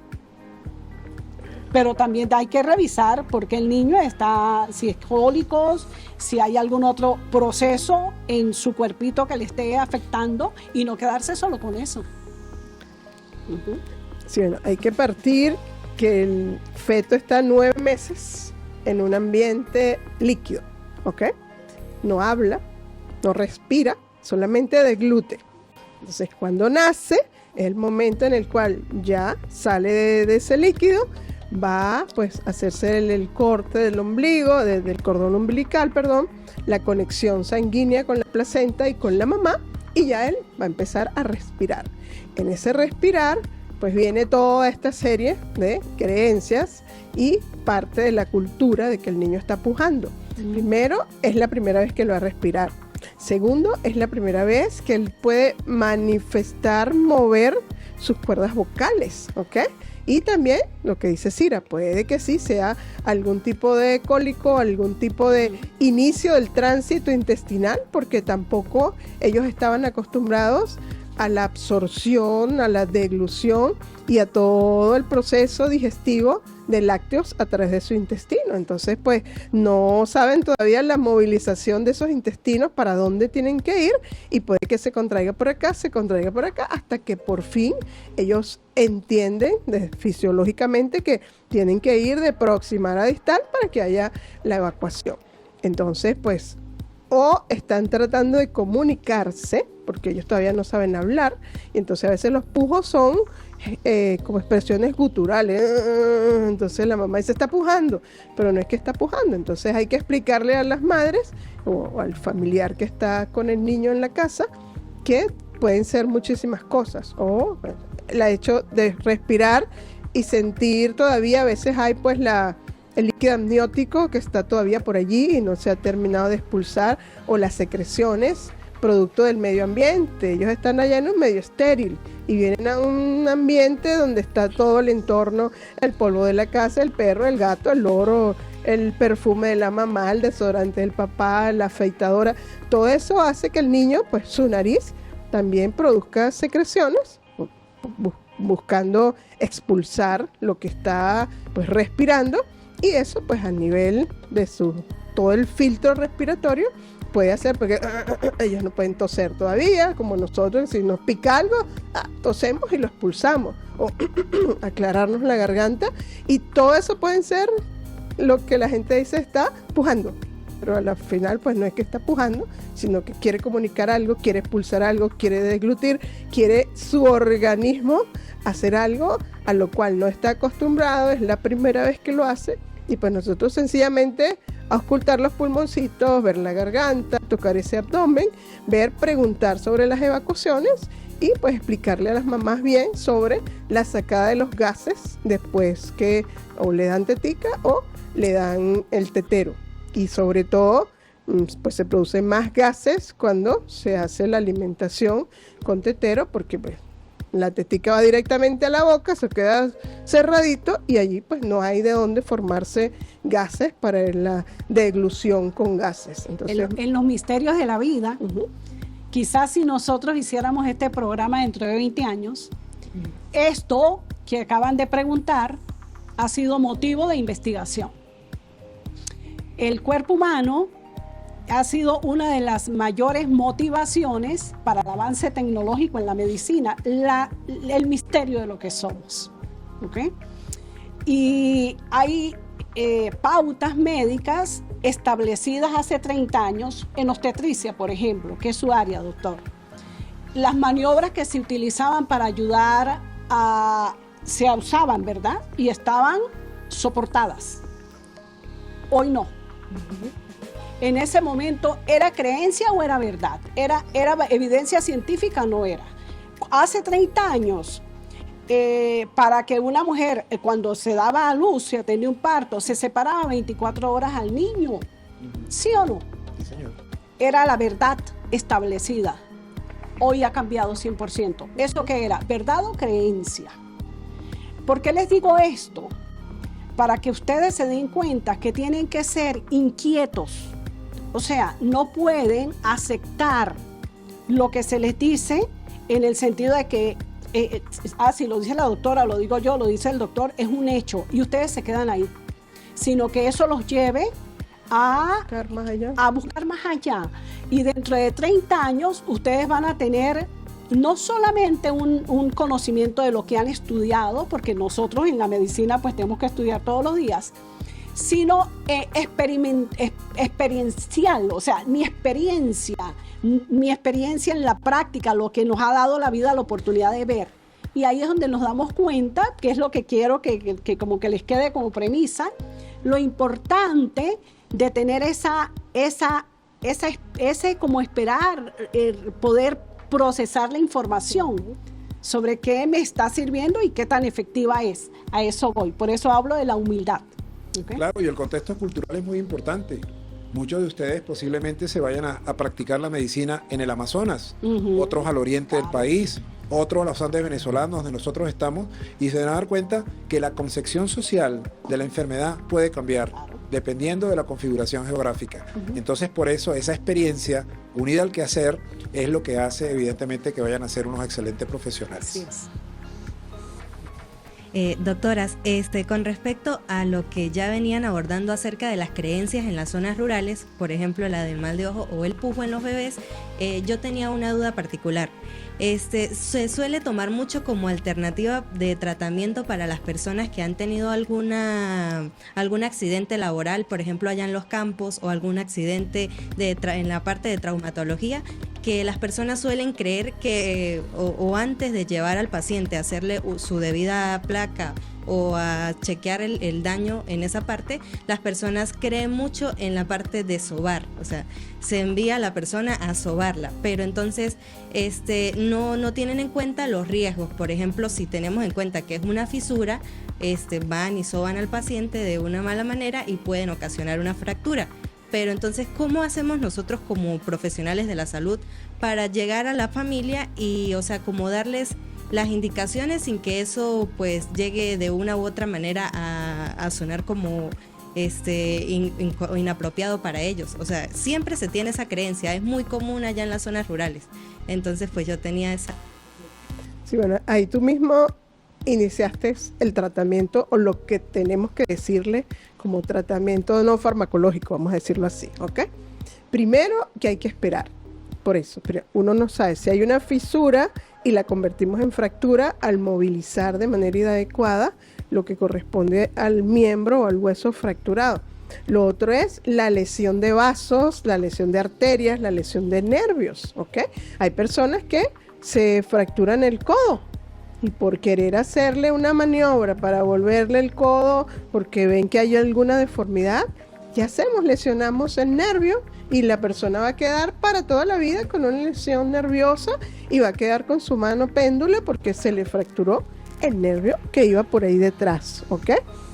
S3: Pero también hay que revisar porque el niño está, si es cólicos, si hay algún otro proceso en su cuerpito que le esté afectando y no quedarse solo con eso.
S2: Sí, bueno, hay que partir que el feto está 9 meses en un ambiente líquido, ¿ok? No habla, no respira, solamente deglute. Entonces, cuando nace, es el momento en el cual ya sale de ese líquido, va pues a hacerse el corte del ombligo, del cordón umbilical, perdón, la conexión sanguínea con la placenta y con la mamá, y ya él va a empezar a respirar. En ese respirar, pues viene toda esta serie de creencias y parte de la cultura de que el niño está pujando. Primero, es la primera vez que lo va a respirar. Segundo, es la primera vez que él puede manifestar, mover sus cuerdas vocales, ¿ok? Y también, lo que dice Cira, puede que sí sea algún tipo de cólico, algún tipo de inicio del tránsito intestinal, porque tampoco ellos estaban acostumbrados a la absorción, a la deglución y a todo el proceso digestivo de lácteos a través de su intestino. Entonces, pues, no saben todavía la movilización de esos intestinos para dónde tienen que ir y puede que se contraiga por acá, hasta que por fin ellos entienden fisiológicamente que tienen que ir de proximal a distal para que haya la evacuación. Entonces, pues, o están tratando de comunicarse, porque ellos todavía no saben hablar, y entonces a veces los pujos son como expresiones guturales. Entonces la mamá dice, está pujando, pero no es que está pujando. Entonces hay que explicarle a las madres o al familiar que está con el niño en la casa que pueden ser muchísimas cosas, o el hecho de respirar y sentir todavía, a veces hay pues el líquido amniótico que está todavía por allí y no se ha terminado de expulsar, o las secreciones producto del medio ambiente. Ellos están allá en un medio estéril y vienen a un ambiente donde está todo el entorno, el polvo de la casa, el perro, el gato, el loro, el perfume de la mamá, el desodorante del papá, la afeitadora. Todo eso hace que el niño, pues su nariz también produzca secreciones, buscando expulsar lo que está pues respirando, y eso pues a nivel de todo el filtro respiratorio puede hacer, porque ellos no pueden toser todavía, como nosotros, si nos pica algo, tosemos y lo expulsamos, o aclararnos la garganta, y todo eso pueden ser lo que la gente dice está pujando, pero al final pues no es que está pujando, sino que quiere comunicar algo, quiere expulsar algo, quiere deglutir, quiere su organismo hacer algo a lo cual no está acostumbrado, es la primera vez que lo hace, y pues nosotros sencillamente auscultar los pulmoncitos, ver la garganta, tocar ese abdomen, preguntar sobre las evacuaciones y pues explicarle a las mamás bien sobre la sacada de los gases después que o le dan tetica o le dan el tetero. Y sobre todo pues se producen más gases cuando se hace la alimentación con tetero, porque pues la tetica va directamente a la boca, se queda cerradito y allí pues no hay de dónde formarse gases para la deglución con gases. Entonces,
S3: En los misterios de la vida,
S2: ujú,
S3: quizás si nosotros hiciéramos este programa dentro de 20 años, esto que acaban de preguntar ha sido motivo de investigación. El cuerpo humano ha sido una de las mayores motivaciones para el avance tecnológico en la medicina, el misterio de lo que somos. ¿Okay? Y hay pautas médicas establecidas hace 30 años en obstetricia, por ejemplo, que es su área, doctor. Las maniobras que se utilizaban para ayudar se usaban, ¿verdad? Y estaban soportadas. Hoy no. En ese momento, ¿era creencia o era verdad? ¿Era evidencia científica o no era? Hace 30 años, para que una mujer, cuando se daba a luz, se tenía un parto, se separaba 24 horas al niño. ¿Sí o no?
S1: Sí, señor.
S3: Era la verdad establecida. Hoy ha cambiado 100%. ¿Eso qué era? ¿Verdad o creencia? ¿Por qué les digo esto? Para que ustedes se den cuenta que tienen que ser inquietos. O sea, no pueden aceptar lo que se les dice en el sentido de que, si lo dice la doctora, lo digo yo, lo dice el doctor, es un hecho y ustedes se quedan ahí. Sino que eso los lleve a buscar más allá. Y dentro de 30 años ustedes van a tener no solamente un conocimiento de lo que han estudiado, porque nosotros en la medicina pues tenemos que estudiar todos los días, sino experiencial, o sea, mi experiencia en la práctica, lo que nos ha dado la vida la oportunidad de ver. Y ahí es donde nos damos cuenta, que es lo que quiero que como que les quede como premisa, lo importante de tener ese como esperar, poder procesar la información sobre qué me está sirviendo y qué tan efectiva es. A eso voy, por eso hablo de la humildad. ¿Okay?
S1: Claro, y el contexto cultural es muy importante. Muchos de ustedes posiblemente se vayan a practicar la medicina en el Amazonas, otros al oriente del país, otros a los Andes venezolanos, donde nosotros estamos, y se van a dar cuenta que la concepción social de la enfermedad puede cambiar dependiendo de la configuración geográfica. Entonces, por eso, esa experiencia unida al quehacer es lo que hace, evidentemente, que vayan a ser unos excelentes profesionales.
S3: Así es.
S8: Doctoras, con respecto a lo que ya venían abordando acerca de las creencias en las zonas rurales, por ejemplo la del mal de ojo o el pujo en los bebés, yo tenía una duda particular. Se suele tomar mucho como alternativa de tratamiento para las personas que han tenido algún accidente laboral, por ejemplo allá en los campos, o algún accidente en la parte de traumatología, que las personas suelen creer que o antes de llevar al paciente a hacerle su debida placa o a chequear el daño en esa parte, las personas creen mucho en la parte de sobar, o sea, se envía a la persona a sobarla, pero entonces no tienen en cuenta los riesgos. Por ejemplo, si tenemos en cuenta que es una fisura, van y soban al paciente de una mala manera y pueden ocasionar una fractura. Pero entonces, ¿cómo hacemos nosotros como profesionales de la salud para llegar a la familia y, o sea, como darles las indicaciones sin que eso pues llegue de una u otra manera a sonar como inapropiado para ellos? O sea, siempre se tiene esa creencia, es muy común allá en las zonas rurales. Entonces, pues yo tenía esa.
S2: Sí, bueno, ahí tú mismo iniciaste el tratamiento, o lo que tenemos que decirle como tratamiento no farmacológico, vamos a decirlo así, ¿ok? Primero, que hay que esperar. Por eso, uno no sabe si hay una fisura y la convertimos en fractura al movilizar de manera inadecuada lo que corresponde al miembro o al hueso fracturado. Lo otro es la lesión de vasos, la lesión de arterias, la lesión de nervios, ¿ok? Hay personas que se fracturan el codo y por querer hacerle una maniobra para volverle el codo, porque ven que hay alguna deformidad, ¿qué hacemos? Lesionamos el nervio y la persona va a quedar para toda la vida con una lesión nerviosa y va a quedar con su mano péndula porque se le fracturó el nervio que iba por ahí detrás, ¿ok?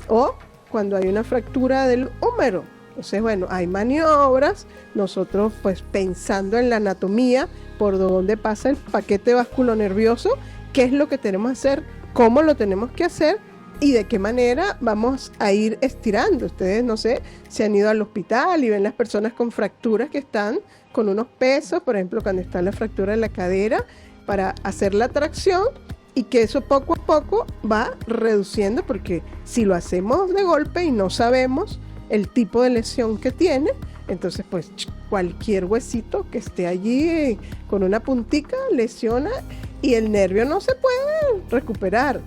S2: O cuando hay una fractura del húmero, Entonces, bueno, hay maniobras, nosotros pues pensando en la anatomía, por dónde pasa el paquete vasculonervioso, qué es lo que tenemos que hacer, cómo lo tenemos que hacer y de qué manera vamos a ir estirando. Ustedes, no sé, si han ido al hospital y ven las personas con fracturas que están con unos pesos, por ejemplo, cuando está la fractura de la cadera, para hacer la tracción y que eso poco a poco va reduciendo, porque si lo hacemos de golpe y no sabemos el tipo de lesión que tiene, entonces pues cualquier huesito que esté allí con una puntica lesiona y el nervio no se puede recuperar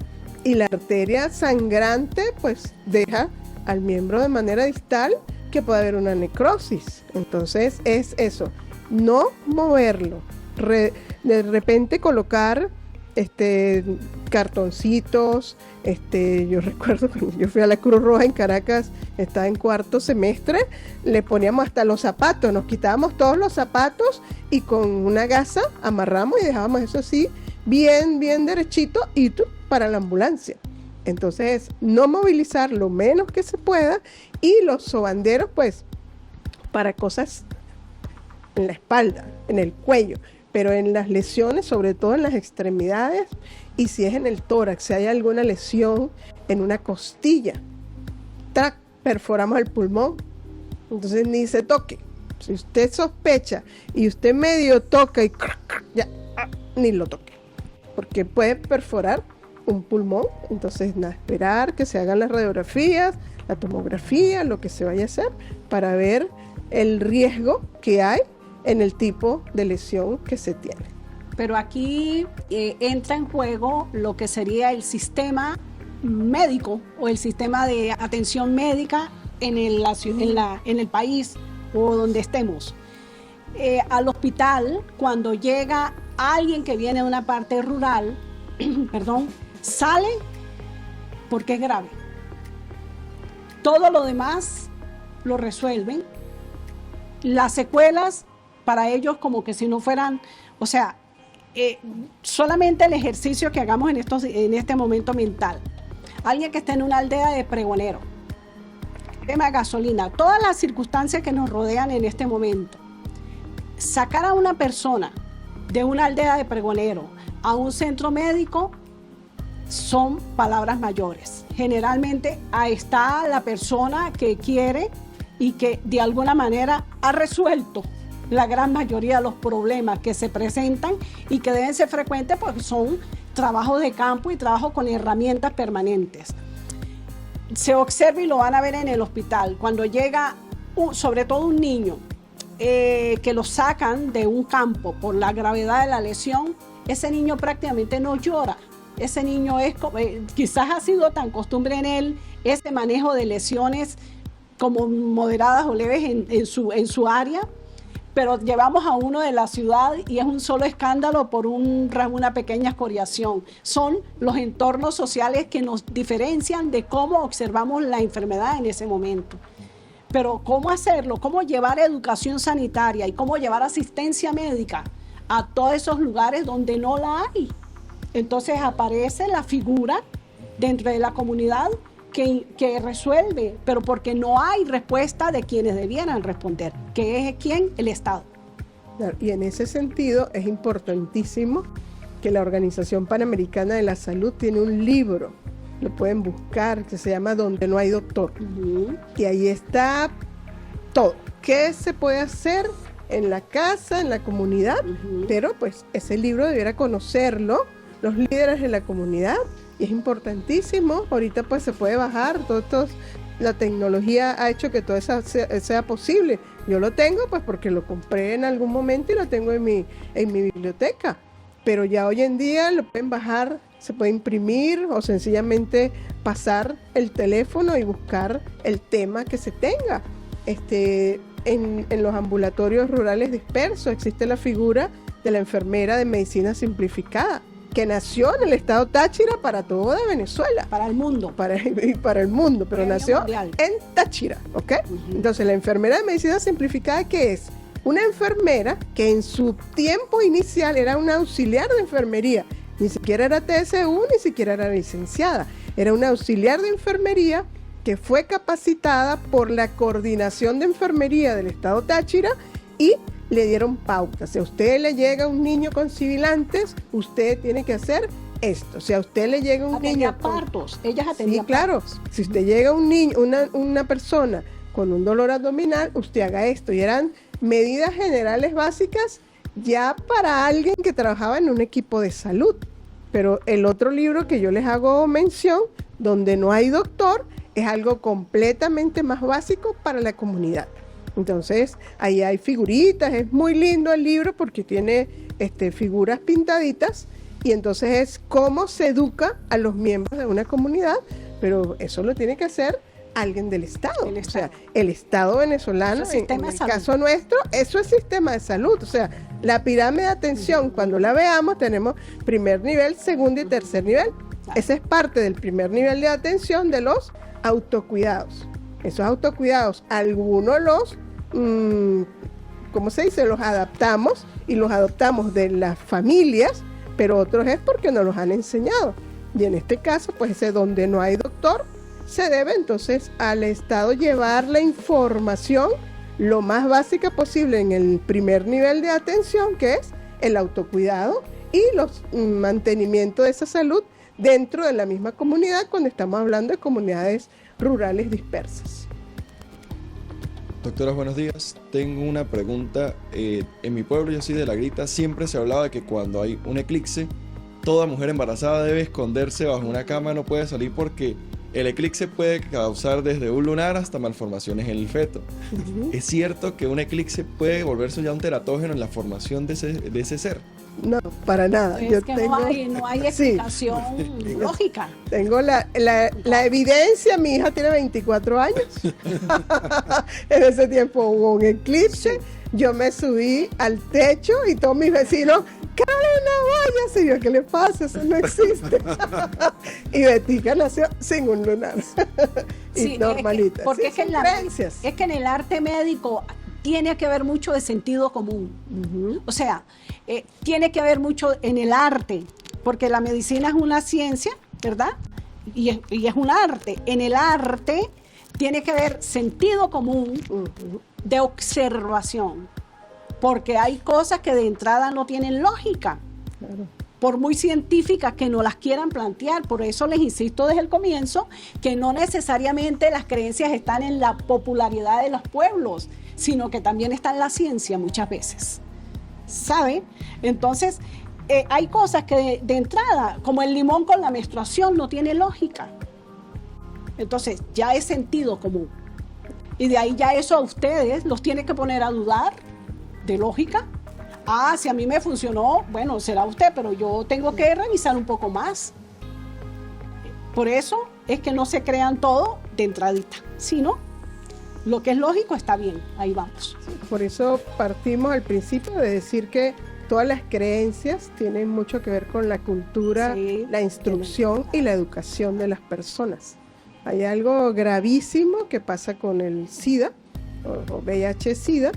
S2: y la arteria sangrante pues deja al miembro de manera distal que puede haber una necrosis. Entonces es eso, no moverlo, de repente colocar cartoncitos. Yo recuerdo cuando yo fui a la Cruz Roja en Caracas, estaba en cuarto semestre, le poníamos hasta los zapatos, nos quitábamos todos los zapatos y con una gasa amarramos y dejábamos eso así, bien derechito y para la ambulancia. Entonces, no movilizar lo menos que se pueda y los sobanderos, pues, para cosas en la espalda, en el cuello, pero en las lesiones, sobre todo en las extremidades, y si es en el tórax, si hay alguna lesión en una costilla, perforamos el pulmón, entonces ni se toque. Si usted sospecha y usted medio toca y ya, ni lo toque, porque puede perforar un pulmón. Entonces, nada, esperar que se hagan las radiografías, la tomografía, lo que se vaya a hacer, para ver el riesgo que hay en el tipo de lesión que se tiene.
S3: Pero aquí entra en juego lo que sería el sistema médico o el sistema de atención médica en el país o donde estemos. Al hospital, cuando llega alguien que viene de una parte rural, sale porque es grave. Todo lo demás lo resuelven. Las secuelas para ellos como que si no fueran, o sea, solamente el ejercicio que hagamos en este momento mental. Alguien que esté en una aldea de pregonero, tema de gasolina, todas las circunstancias que nos rodean en este momento. Sacar a una persona de una aldea de pregonero a un centro médico son palabras mayores. Generalmente ahí está la persona que quiere y que de alguna manera ha resuelto la gran mayoría de los problemas que se presentan y que deben ser frecuentes porque son trabajos de campo y trabajos con herramientas permanentes. Se observa y lo van a ver en el hospital. Cuando llega, sobre todo un niño, que lo sacan de un campo por la gravedad de la lesión, ese niño prácticamente no llora. Ese niño quizás ha sido tan costumbre en él ese manejo de lesiones como moderadas o leves en su área, pero llevamos a uno de la ciudad y es un solo escándalo por una pequeña escoriación. Son los entornos sociales que nos diferencian de cómo observamos la enfermedad en ese momento. Pero cómo hacerlo, cómo llevar educación sanitaria y cómo llevar asistencia médica a todos esos lugares donde no la hay. Entonces aparece la figura dentro de la comunidad que resuelve, pero porque no hay respuesta de quienes debieran responder, que es ¿quién? El Estado.
S2: Y en ese sentido es importantísimo que la Organización Panamericana de la Salud tiene un libro, lo pueden buscar, que se llama Donde no hay doctor. Y ahí está todo. ¿Qué se puede hacer en la casa, en la comunidad? Pero pues ese libro debiera conocerlo los líderes de la comunidad y es importantísimo. Ahorita pues se puede bajar, la tecnología ha hecho que todo eso sea posible. Yo lo tengo pues porque lo compré en algún momento y lo tengo en mi biblioteca, pero ya hoy en día lo pueden bajar, se puede imprimir o sencillamente pasar el teléfono y buscar el tema que se tenga. En los ambulatorios rurales dispersos existe la figura de la enfermera de medicina simplificada, que nació en el estado Táchira para toda Venezuela.
S3: Para el mundo.
S2: Para el mundo, pero nació en Táchira, ¿ok? Entonces, la enfermera de medicina simplificada, ¿qué es? Una enfermera que en su tiempo inicial era una auxiliar de enfermería. Ni siquiera era TSU, ni siquiera era licenciada. Era una auxiliar de enfermería que fue capacitada por la Coordinación de Enfermería del Estado Táchira y le dieron pautas. Si a usted le llega un niño con sibilantes, usted tiene que hacer esto. Si a usted le llega un niño con
S3: partos, ellas atendían
S2: claro.
S3: partos.
S2: Si usted llega un niño, una persona con un dolor abdominal, usted haga esto. Y eran medidas generales básicas ya para alguien que trabajaba en un equipo de salud. Pero el otro libro que yo les hago mención, donde no hay doctor, es algo completamente más básico para la comunidad. Entonces, ahí hay figuritas, es muy lindo el libro porque tiene figuras pintaditas y entonces es cómo se educa a los miembros de una comunidad, pero eso lo tiene que hacer alguien del Estado. O sea, el Estado venezolano, en el caso nuestro, eso es sistema de salud. O sea, la pirámide de atención, cuando la veamos, tenemos primer nivel, segundo y tercer nivel. Esa es parte del primer nivel de atención de los autocuidados. Esos autocuidados, algunos los, ¿cómo se dice? Los adaptamos y los adoptamos de las familias, pero otros es porque nos los han enseñado. Y en este caso, pues ese donde no hay doctor, se debe entonces al Estado llevar la información lo más básica posible en el primer nivel de atención, que es el autocuidado y los mantenimiento de esa salud dentro de la misma comunidad cuando estamos hablando de comunidades rurales dispersas.
S9: Doctora, buenos días. Tengo una pregunta. En mi pueblo, yo soy de La Grita, siempre se hablaba de que cuando hay un eclipse, toda mujer embarazada debe esconderse bajo una cama, no puede salir porque el eclipse puede causar desde un lunar hasta malformaciones en el feto. ¿Es cierto que un eclipse puede volverse ya un teratógeno en la formación de ese ser?
S2: No, para nada.
S3: Es que no hay explicación lógica.
S2: Tengo la evidencia, mi hija tiene 24 años. En ese tiempo hubo un eclipse, yo me subí al techo y todos mis vecinos, Carolina, váyase. Y yo, ¿qué le pasa? Eso no existe. Y Betica nació sin un lunar. Y normalita.
S3: Porque es que en el arte médico tiene que haber mucho de sentido común. O sea, tiene que haber mucho en el arte, porque la medicina es una ciencia, ¿verdad? Y es un arte. En el arte tiene que haber sentido común de observación, porque hay cosas que de entrada no tienen lógica. Claro. Por muy científicas que no las quieran plantear. Por eso les insisto desde el comienzo que no necesariamente las creencias están en la popularidad de los pueblos, sino que también está en la ciencia muchas veces, ¿sabe? Entonces, hay cosas que de entrada, como el limón con la menstruación, no tiene lógica. Entonces, ya es sentido común. Y de ahí ya eso a ustedes los tiene que poner a dudar de lógica. Ah, si a mí me funcionó, bueno, será usted, pero yo tengo que revisar un poco más. Por eso es que no se crean todo de entradita, sino lo que es lógico está bien, ahí vamos.
S2: Sí, por eso partimos al principio de decir que todas las creencias tienen mucho que ver con la cultura, la instrucción y la educación de las personas. Hay algo gravísimo que pasa con el SIDA o VIH-Sida.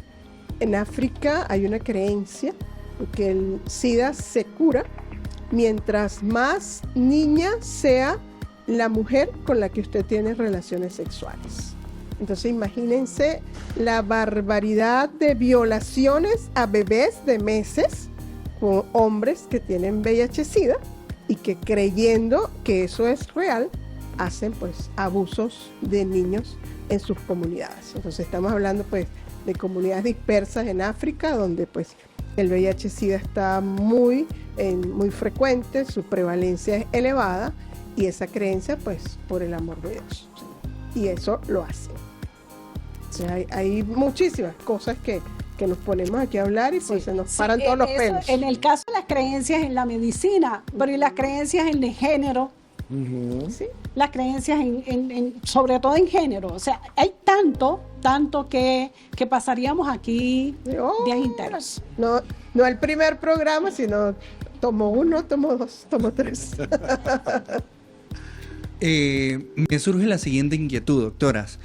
S2: En África hay una creencia que el SIDA se cura mientras más niña sea la mujer con la que usted tiene relaciones sexuales. Entonces imagínense la barbaridad de violaciones a bebés de meses con hombres que tienen VIH-Sida y que creyendo que eso es real, hacen pues abusos de niños en sus comunidades. Entonces estamos hablando pues de comunidades dispersas en África, donde pues el VIH-Sida está muy frecuente, su prevalencia es elevada y esa creencia pues por el amor de Dios. Y eso lo hace. O sea, hay muchísimas cosas que nos ponemos aquí a hablar y pues se nos paran todos los pelos.
S3: En el caso de las creencias en la medicina, pero y las creencias en el género, ¿sí? Las creencias sobre todo en género, o sea, hay tanto que pasaríamos aquí días enteros.
S2: No el primer programa, sino tomo 1, tomo 2, tomo 3.
S10: Me surge la siguiente inquietud, doctoras.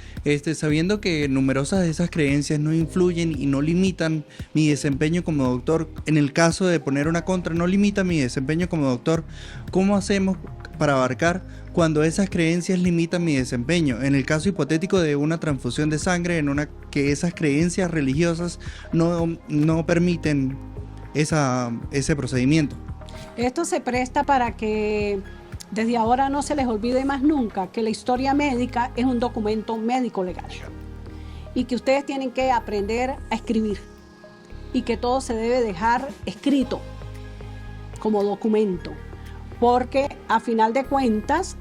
S10: Sabiendo que numerosas de esas creencias no influyen y no limitan mi desempeño como doctor, en el caso de poner una contra, no limita mi desempeño como doctor, ¿cómo hacemos para abarcar cuando esas creencias limitan mi desempeño? En el caso hipotético de una transfusión de sangre, que esas creencias religiosas no permiten ese procedimiento.
S3: Esto se presta para que desde ahora no se les olvide más nunca que la historia médica es un documento médico legal y que ustedes tienen que aprender a escribir y que todo se debe dejar escrito como documento, porque a final de cuentas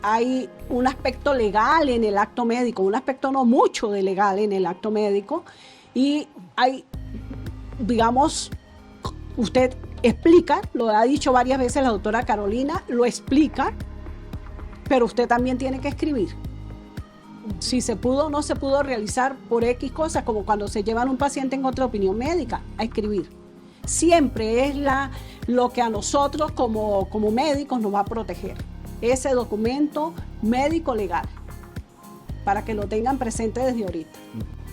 S3: hay un aspecto legal en el acto médico, un aspecto no mucho de legal en el acto médico, y hay, digamos, usted explica, lo ha dicho varias veces la doctora Carolina, lo explica, pero usted también tiene que escribir. Si se pudo o no se pudo realizar por X cosas, como cuando se llevan un paciente en otra opinión médica, a escribir. Siempre es lo que a nosotros como médicos nos va a proteger, ese documento médico legal, para que lo tengan presente desde ahorita.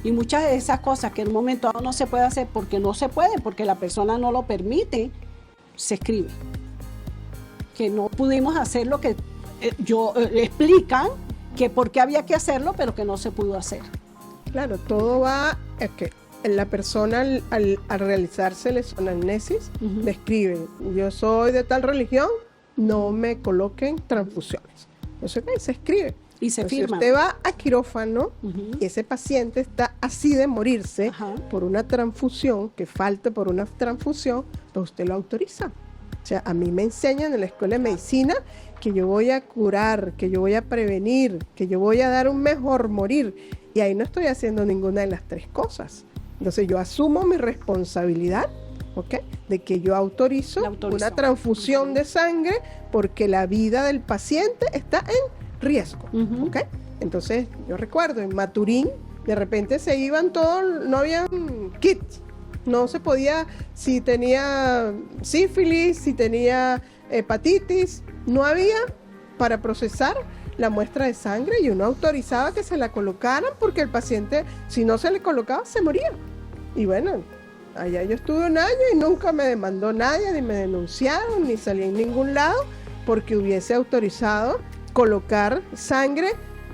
S3: Y muchas de esas cosas que en un momento dado no se puede hacer porque no se puede, porque la persona no lo permite, se escribe. Que no pudimos hacer lo que explican que por qué había que hacerlo, pero que no se pudo hacer.
S2: Claro, todo va a que la persona al realizarse su anamnesis describe: yo soy de tal religión, no me coloquen transfusiones. Eso que se escribe.
S3: Y se firma.
S2: Si usted va a quirófano y ese paciente está así de morirse por una transfusión, que falte por una transfusión, pues usted lo autoriza. O sea, a mí me enseñan en la escuela de medicina que yo voy a curar, que yo voy a prevenir, que yo voy a dar un mejor morir. Y ahí no estoy haciendo ninguna de las tres cosas. Entonces yo asumo mi responsabilidad, ¿ok?, de que yo autorizo una transfusión de sangre porque la vida del paciente está en riesgo, ¿ok? Entonces yo recuerdo en Maturín de repente se iban todos, no había kits, no se podía, si tenía sífilis, si tenía hepatitis, no había para procesar la muestra de sangre, y uno autorizaba que se la colocaran porque el paciente, si no se le colocaba, se moría. Y bueno, allá yo estuve un año y nunca me demandó nadie, ni me denunciaron, ni salí en ningún lado porque hubiese autorizado colocar sangre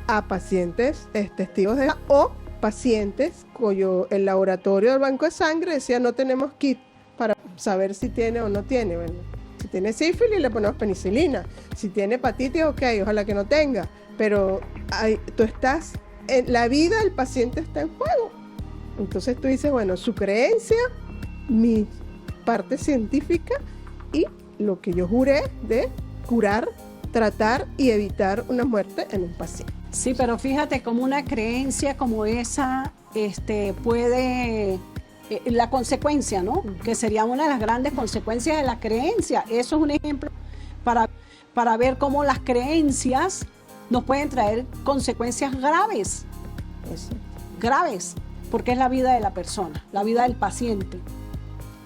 S2: a pacientes testigos de o pacientes cuyo el laboratorio del banco de sangre decía no tenemos kit para saber si tiene o no tiene. Bueno, si tiene sífilis le ponemos penicilina, si tiene hepatitis, ok, ojalá que no tenga, pero tú estás, la vida del paciente está en juego. Entonces tú dices, bueno, su creencia, mi parte científica y lo que yo juré de curar, tratar y evitar una muerte en un paciente.
S3: Sí, pero fíjate cómo una creencia como esa puede, la consecuencia, ¿no? Que sería una de las grandes consecuencias de la creencia. Eso es un ejemplo para ver cómo las creencias nos pueden traer consecuencias graves. Graves, porque es la vida de la persona, la vida del paciente.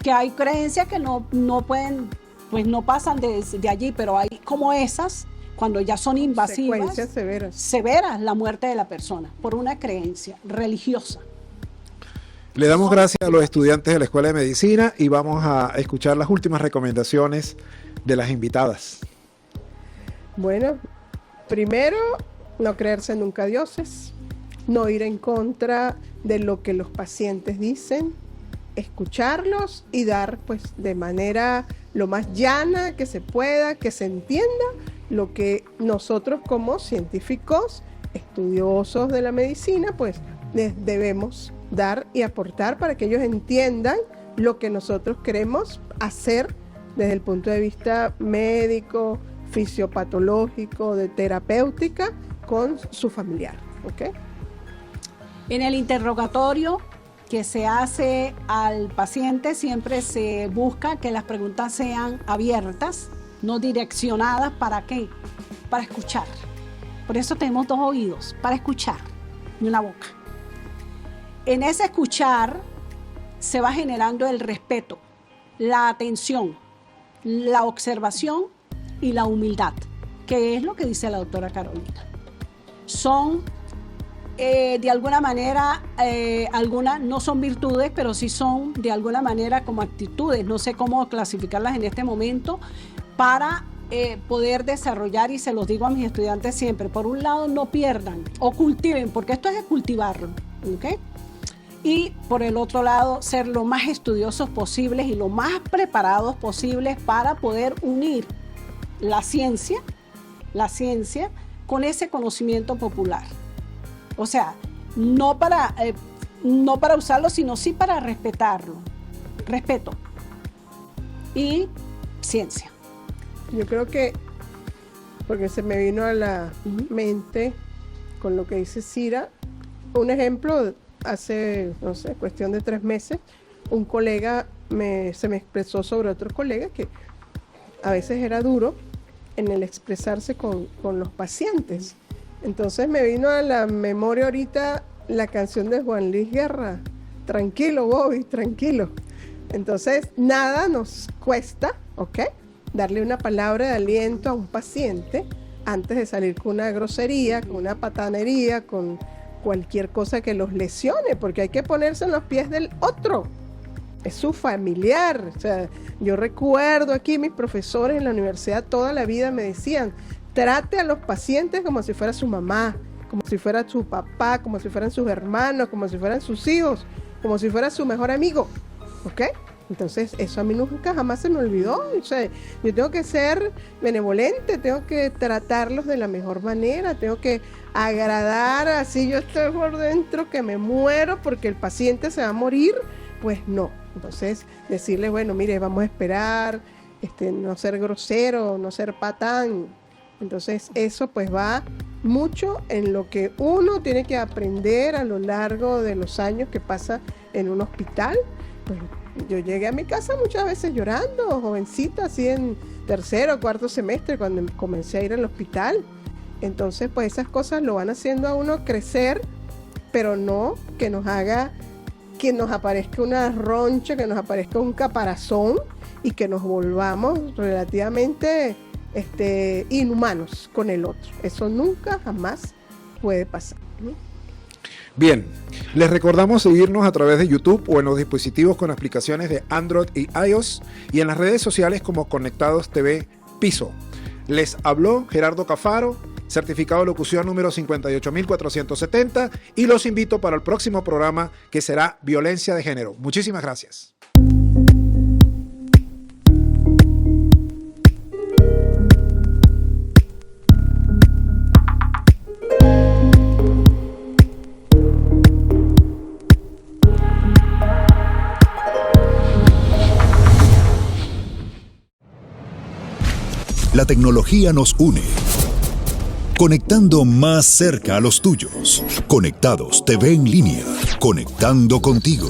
S3: Que hay creencias que no pueden, pues no pasan de allí, pero hay como esas, cuando ya son invasivas,
S2: consecuencias
S3: severas, la muerte de la persona, por una creencia religiosa.
S1: Le damos gracias a los estudiantes de la Escuela de Medicina y vamos a escuchar las últimas recomendaciones de las invitadas.
S2: Bueno, primero, no creerse nunca dioses, no ir en contra de lo que los pacientes dicen, escucharlos y dar pues de manera lo más llana que se pueda, que se entienda lo que nosotros como científicos, estudiosos de la medicina, pues les debemos dar y aportar para que ellos entiendan lo que nosotros queremos hacer desde el punto de vista médico, fisiopatológico, de terapéutica con su familiar, ¿ok?
S3: En el interrogatorio que se hace al paciente siempre se busca que las preguntas sean abiertas, no direccionadas. ¿Para qué? Para escuchar. Por eso tenemos dos oídos, para escuchar, y una boca. En ese escuchar se va generando el respeto, la atención, la observación y la humildad, que es lo que dice la doctora Carolina. Son, de alguna manera, algunas no son virtudes, pero sí son de alguna manera como actitudes, no sé cómo clasificarlas en este momento, para poder desarrollar, y se los digo a mis estudiantes siempre, por un lado no pierdan o cultiven, porque esto es cultivarlo, ¿ok? Y por el otro lado, ser lo más estudiosos posibles y lo más preparados posibles para poder unir la ciencia con ese conocimiento popular. O sea, no para usarlo, sino sí para respetarlo. Respeto y ciencia.
S2: Yo creo que, porque se me vino a la mente con lo que dice Cira, un ejemplo, hace, no sé, cuestión de 3 meses, un colega se me expresó sobre otro colega que a veces era duro en el expresarse con los pacientes. Entonces me vino a la memoria ahorita la canción de Juan Luis Guerra, tranquilo Bobby, tranquilo. Entonces nada nos cuesta, ¿ok?, darle una palabra de aliento a un paciente antes de salir con una grosería, con una patanería, con cualquier cosa que los lesione, porque hay que ponerse en los pies del otro. Es su familiar. O sea, yo recuerdo aquí mis profesores en la universidad toda la vida me decían, trate a los pacientes como si fuera su mamá, como si fuera su papá, como si fueran sus hermanos, como si fueran sus hijos, como si fuera su mejor amigo, ¿ok? Entonces eso a mí nunca jamás se me olvidó. O sea, yo tengo que ser benevolente, tengo que tratarlos de la mejor manera, tengo que agradar, así yo estoy por dentro que me muero porque el paciente se va a morir, pues no. Entonces decirle, bueno, mire, vamos a esperar, no ser grosero, no ser patán. Entonces eso pues va mucho en lo que uno tiene que aprender a lo largo de los años que pasa en un hospital. Pues, yo llegué a mi casa muchas veces llorando, jovencita, así en 3º o 4º semestre, cuando comencé a ir al hospital. Entonces, pues esas cosas lo van haciendo a uno crecer, pero no que nos haga, que nos aparezca una roncha, que nos aparezca un caparazón y que nos volvamos relativamente inhumanos con el otro. Eso nunca, jamás puede pasar.
S1: Bien, les recordamos seguirnos a través de YouTube o en los dispositivos con aplicaciones de Android y iOS y en las redes sociales como Conectados TV Piso. Les habló Gerardo Cafaro, certificado de locución número 58470, y los invito para el próximo programa que será Violencia de Género. Muchísimas gracias.
S11: La tecnología nos une, conectando más cerca a los tuyos. Conectados TV en línea, conectando contigo.